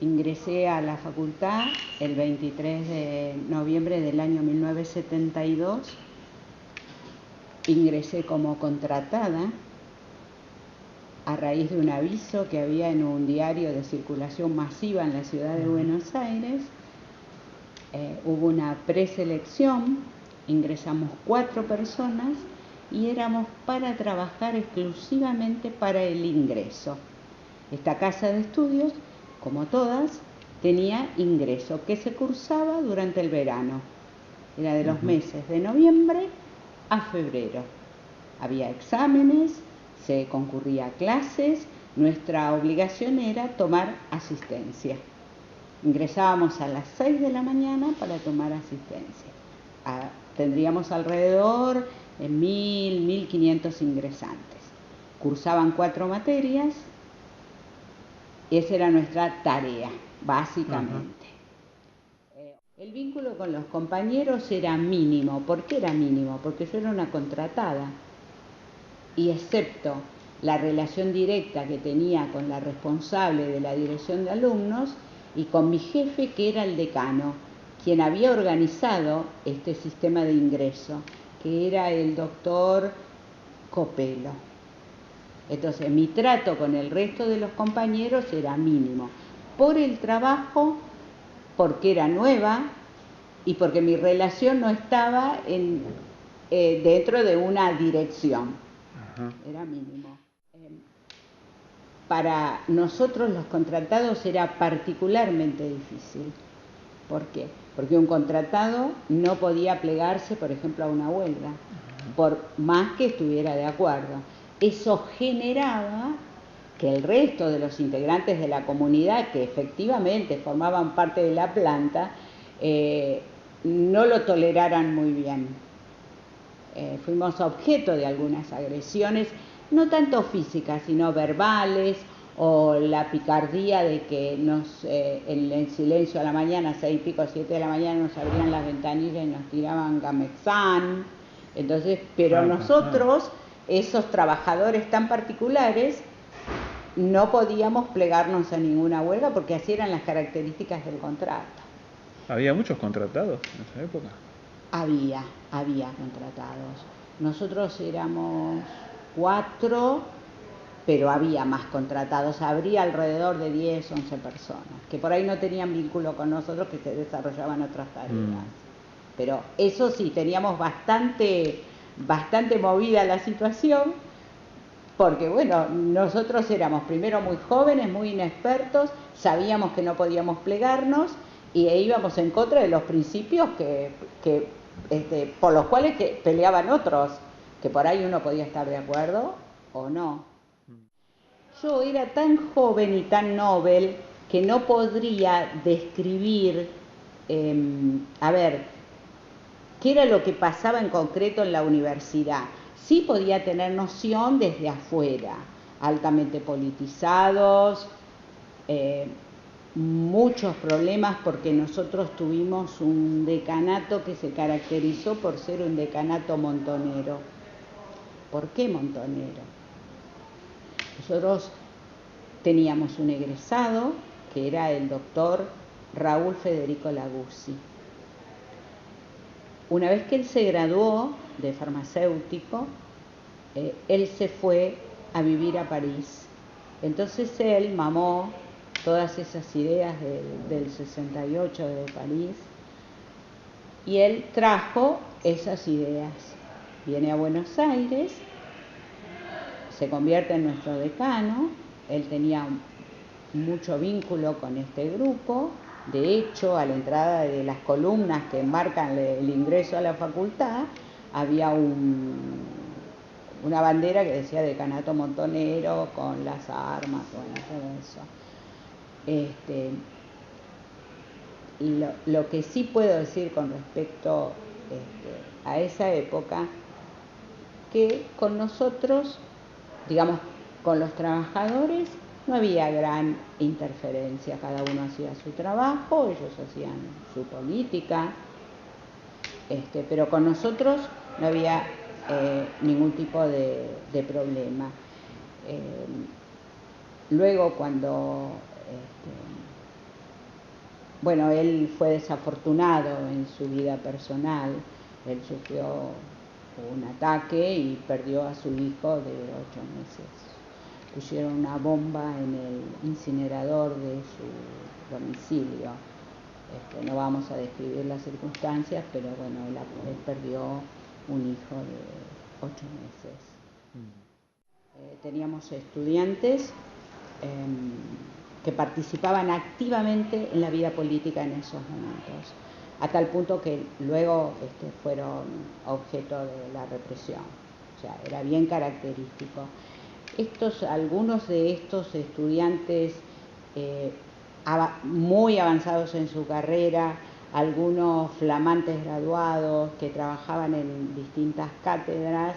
ingresé a la facultad el 23 de noviembre del año 1972. Ingresé como contratada a raíz de un aviso que había en un diario de circulación masiva en la ciudad de Buenos Aires. Hubo una preselección, ingresamos 4 personas y éramos para trabajar exclusivamente para el ingreso. Esta casa de estudios, como todas, tenía ingreso que se cursaba durante el verano. Era de los meses de noviembre a febrero. Había exámenes, se concurría a clases, nuestra obligación era tomar asistencia. Ingresábamos a las 6 de la mañana para tomar asistencia. Tendríamos alrededor de 1.500 ingresantes. Cursaban 4 materias. Esa era nuestra tarea, básicamente. El vínculo con los compañeros era mínimo. ¿Por qué era mínimo? Porque yo era una contratada. Y excepto la relación directa que tenía con la responsable de la dirección de alumnos y con mi jefe, que era el decano, quien había organizado este sistema de ingreso, que era el doctor Copelo. Entonces, mi trato con el resto de los compañeros era mínimo, por el trabajo, porque era nueva y porque mi relación no estaba dentro de una dirección. Era mínimo. Para nosotros los contratados era particularmente difícil. ¿Por qué? Porque un contratado no podía plegarse, por ejemplo, a una huelga, por más que estuviera de acuerdo. Eso generaba que el resto de los integrantes de la comunidad, que efectivamente formaban parte de la planta, no lo toleraran muy bien. Fuimos objeto de algunas agresiones, no tanto físicas, sino verbales, o la picardía de que en el silencio a la mañana, 6 y pico, 7 de la mañana, nos abrían las ventanillas y nos tiraban Gamexán. Entonces, pero nosotros, esos trabajadores tan particulares, no podíamos plegarnos a ninguna huelga porque así eran las características del contrato. ¿Había muchos contratados en esa época? Había contratados. Nosotros éramos 4, pero había más contratados. Habría alrededor de 10, 11 personas, que por ahí no tenían vínculo con nosotros, que se desarrollaban otras tareas. Pero eso sí, teníamos bastante movida la situación, porque bueno, nosotros éramos primero muy jóvenes, muy inexpertos, sabíamos que no podíamos plegarnos y íbamos en contra de los principios por los cuales peleaban otros, que por ahí uno podía estar de acuerdo o no. Yo era tan joven y tan novel que no podría describir, qué era lo que pasaba en concreto en la universidad. Sí podía tener noción desde afuera, altamente politizados, muchos problemas porque nosotros tuvimos un decanato que se caracterizó por ser un decanato montonero. ¿Por qué montonero? Nosotros teníamos un egresado que era el doctor Raúl Federico Laguzzi. Una vez que él se graduó de farmacéutico, él se fue a vivir a París. Entonces él mamó todas esas ideas del 68 de París y él trajo esas ideas. Viene a Buenos Aires, se convierte en nuestro decano, él tenía mucho vínculo con este grupo. De hecho, a la entrada de las columnas que marcan el ingreso a la facultad, había una bandera que decía decanato montonero con las armas, todo eso. Lo que sí puedo decir con respecto a esa época, que con nosotros, digamos, con los trabajadores, no había gran interferencia, cada uno hacía su trabajo, ellos hacían su política, pero con nosotros no había ningún tipo de problema. Luego, cuando bueno, él fue desafortunado en su vida personal. Él sufrió un ataque y perdió a su hijo de 8 meses. Pusieron una bomba en el incinerador de su domicilio. No vamos a describir las circunstancias, pero bueno, él perdió un hijo de 8 meses. Teníamos estudiantes que participaban activamente en la vida política en esos momentos, a tal punto que luego fueron objeto de la represión. O sea, era bien característico. Algunos de estos estudiantes muy avanzados en su carrera, algunos flamantes graduados que trabajaban en distintas cátedras,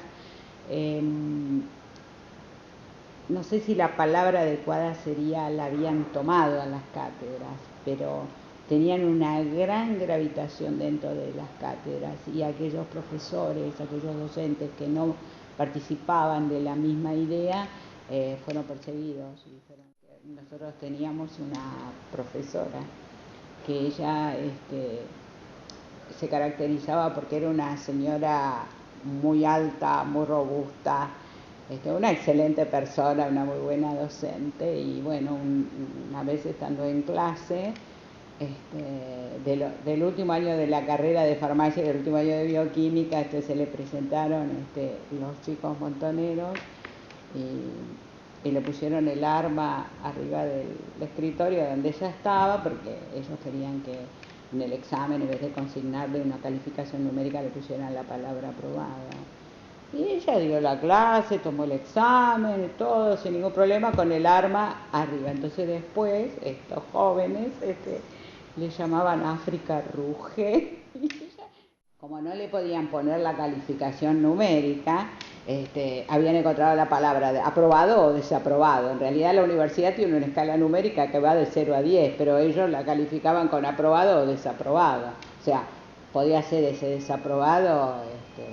no sé si la palabra adecuada sería la habían tomado a las cátedras, pero tenían una gran gravitación dentro de las cátedras, y aquellos profesores, aquellos docentes que no participaban de la misma idea fueron perseguidos. Nosotros teníamos una profesora que ella se caracterizaba porque era una señora muy alta, muy robusta, una excelente persona, una muy buena docente. Y bueno, una vez estando en clase del último año de la carrera de farmacia y del último año de bioquímica, se le presentaron los chicos montoneros y le pusieron el arma arriba del escritorio donde ella estaba, porque ellos querían que en el examen, en vez de consignarle una calificación numérica, le pusieran la palabra aprobada. Y ella dio la clase, tomó el examen, todo sin ningún problema, con el arma arriba. Entonces después estos jóvenes le llamaban África Ruge. Como no le podían poner la calificación numérica, habían encontrado la palabra de aprobado o desaprobado. En realidad la universidad tiene una escala numérica que va de 0 a 10, pero ellos la calificaban con aprobado o desaprobado. O sea, podía ser ese desaprobado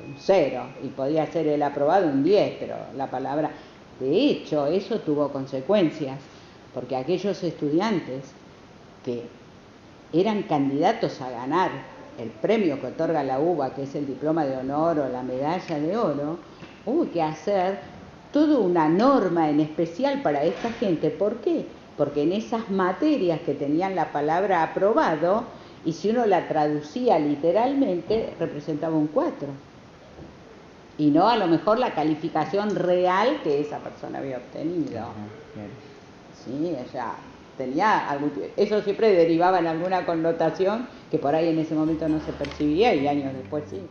un 0 y podía ser el aprobado un 10, pero la palabra... De hecho, eso tuvo consecuencias, porque aquellos estudiantes que eran candidatos a ganar el premio que otorga la UBA, que es el diploma de honor o la medalla de oro, hubo que hacer toda una norma en especial para esta gente. ¿Por qué? Porque en esas materias que tenían la palabra aprobado, y si uno la traducía literalmente, representaba un 4. Y no a lo mejor la calificación real que esa persona había obtenido. Sí, o sea, eso siempre derivaba en alguna connotación que por ahí en ese momento no se percibía y años después sí.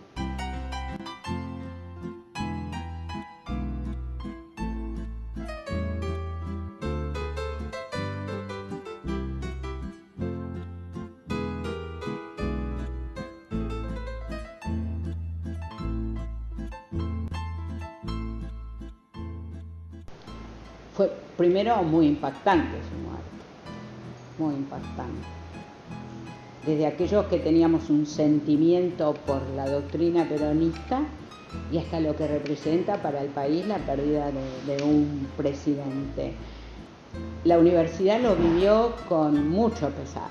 Fue primero muy impactante su muerte, muy impactante. Desde aquellos que teníamos un sentimiento por la doctrina peronista y hasta lo que representa para el país la pérdida de un presidente. La universidad lo vivió con mucho pesar,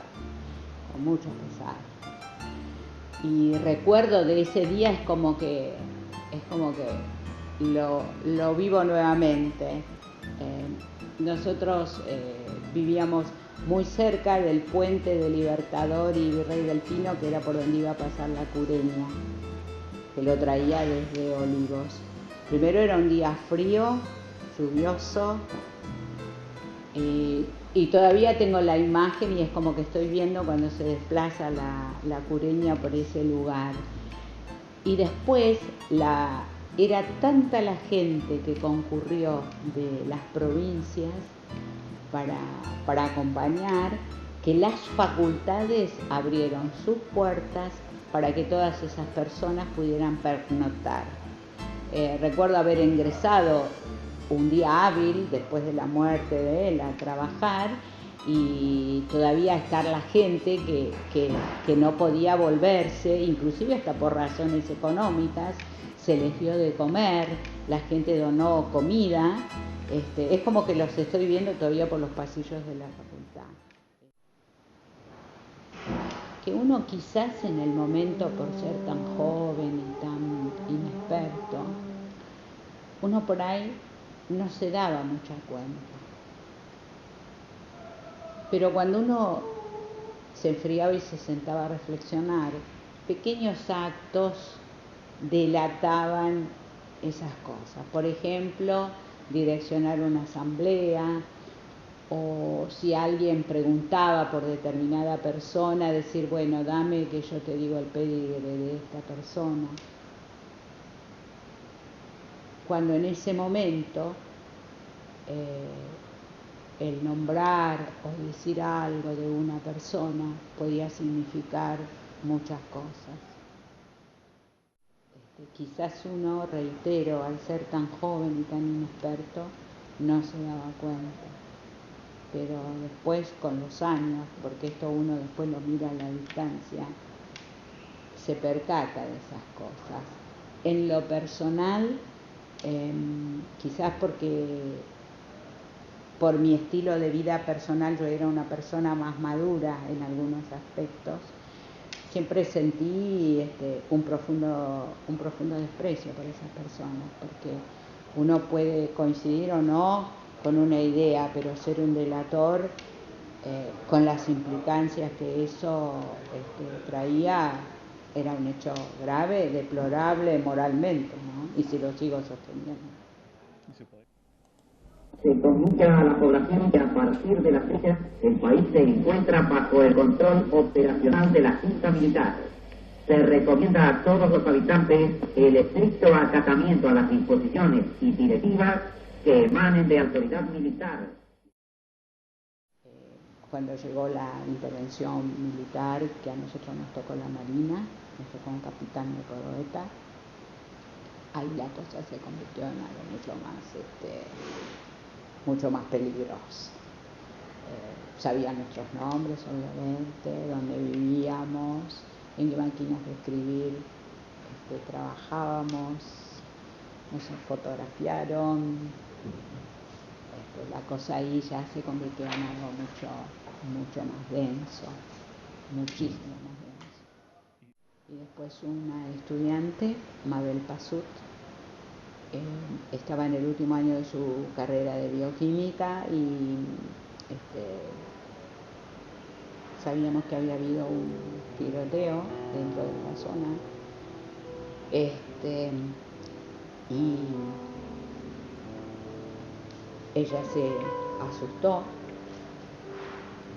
con mucho pesar. Y recuerdo de ese día es como que lo vivo nuevamente. Nosotros vivíamos muy cerca del puente de Libertador y Virrey del Pino, que era por donde iba a pasar la Cureña, que lo traía desde Olivos. Primero era un día frío, lluvioso, y todavía tengo la imagen y es como que estoy viendo cuando se desplaza la Cureña por ese lugar. Y después era tanta la gente que concurrió de las provincias para acompañar, que las facultades abrieron sus puertas para que todas esas personas pudieran pernoctar. Recuerdo haber ingresado un día hábil después de la muerte de él a trabajar y todavía estar la gente que no podía volverse, inclusive hasta por razones económicas, se les dio de comer, la gente donó comida. Es como que los estoy viendo todavía por los pasillos de la facultad. que uno quizás en el momento, por ser tan joven y tan inexperto, uno por ahí no se daba mucha cuenta. Pero cuando uno se enfriaba y se sentaba a reflexionar, pequeños actos delataban esas cosas. Por ejemplo, direccionar una asamblea, o si alguien preguntaba por determinada persona, decir, bueno, dame que yo te digo el pedigrí de esta persona. Cuando en ese momento el nombrar o decir algo de una persona podía significar muchas cosas. Quizás uno, reitero, al ser tan joven y tan inexperto, no se daba cuenta. Pero después, con los años, porque esto uno después lo mira a la distancia, se percata de esas cosas. En lo personal, quizás porque por mi estilo de vida personal yo era una persona más madura en algunos aspectos, siempre sentí un profundo desprecio por esas personas, porque uno puede coincidir o no con una idea, pero ser un delator con las implicancias que eso traía era un hecho grave, deplorable moralmente, ¿no? Y si lo sigo sosteniendo. Se comunica a la población que a partir de la fecha el país se encuentra bajo el control operacional de la Junta Militar. Se recomienda a todos los habitantes el estricto acatamiento a las disposiciones y directivas que emanen de autoridad militar. Cuando llegó la intervención militar, que a nosotros nos tocó la Marina, nos tocó un capitán de corbeta, ahí la cosa se convirtió en algo mucho más peligroso. Sabían nuestros nombres, obviamente, dónde vivíamos, en qué máquinas de escribir trabajábamos, nos fotografiaron. La cosa ahí ya se convirtió en algo mucho más denso, muchísimo más denso. Y después una estudiante, Mabel Pasut, estaba en el último año de su carrera de bioquímica y sabíamos que había habido un tiroteo dentro de la zona, y ella se asustó.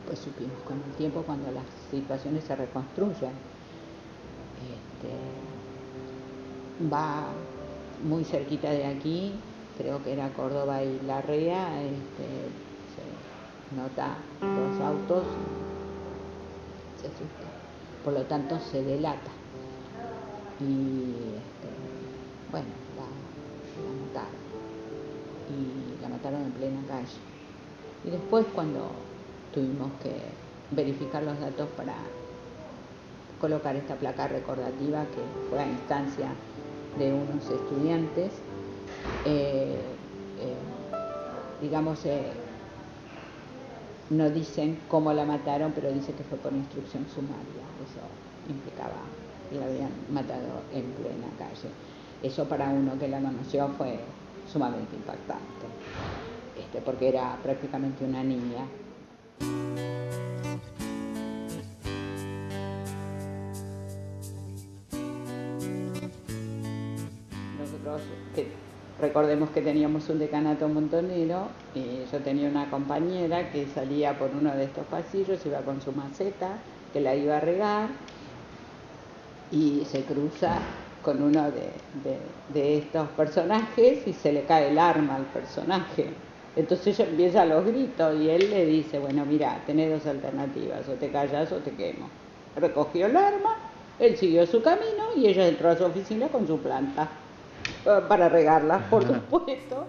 Pues supimos con el tiempo, cuando las situaciones se reconstruyen, va muy cerquita de aquí, creo que era Córdoba y Larrea, se nota los autos, se asusta, por lo tanto se delata y bueno, la mataron, y la mataron en plena calle. Y después, cuando tuvimos que verificar los datos para colocar esta placa recordativa, que fue a instancia de unos estudiantes, no dicen cómo la mataron, pero dice que fue por instrucción sumaria. Eso implicaba que la habían matado en plena calle. Eso, para uno que la conoció, fue sumamente impactante, porque era prácticamente una niña. Nosotros, recordemos que teníamos un decanato montonero, y yo tenía una compañera que salía por uno de estos pasillos, iba con su maceta, que la iba a regar, y se cruza con uno de estos personajes y se le cae el arma al personaje. Entonces ella empieza a los gritos y él le dice, bueno, mira, tenés dos alternativas, o te callas o te quemo. Recogió el arma, él siguió su camino y ella entró a su oficina con su planta para regarla, por supuesto.